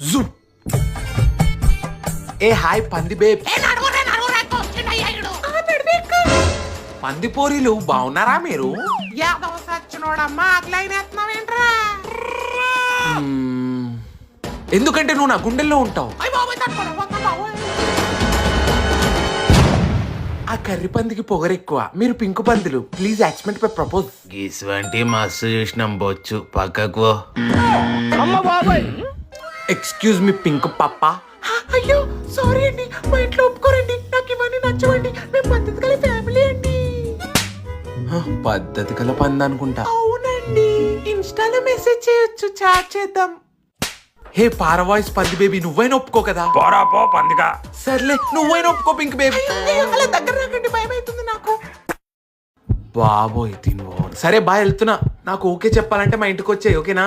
Zoom. ఏ hi పంది babe. పంది పోరీలు బాగున్నారా మీరు? ఎందుకంటే నువ్వు నా గుండెల్లో ఉంటావు. ఆ కర్రీ పందికి పొగరెక్కువ, మీరు పింకు పందులు. Please accept my propose. గిస్వంటి మస్తు చూసినాం బొచ్చు పక్కకు. ఎక్స్క్యూజ్ మీ పింక్ పప్ప. అయ్యో సారీ అండి, మా ఇంట్లో ఒప్పుకోరండి, నాకు ఇవన్నీ నచ్చవండి, మేము పద్ధతి గల ఫ్యామిలీ అండి. పద్ధతి గల పంది అనుకుంటా. అవునండి, ఇన్స్టాలో మెసేజ్ చేయొచ్చు, చాట్ చేద్దాం. హే పార వాయిస్ పంది బేబీ, నువ్వైనా ఒప్పుకో కదా. పోరా పో పందిగా. సర్లే నువ్వైనా ఒప్పుకో పింక్ బేబీ. అలా దగ్గర రాకండి, భయం అవుతుంది నాకు. బాబోయ్ తిను. సరే బాయ్, వెళ్తున్నా. నాకు ఓకే చెప్పాలంటే మా ఇంటికి వచ్చాయి, ఓకేనా?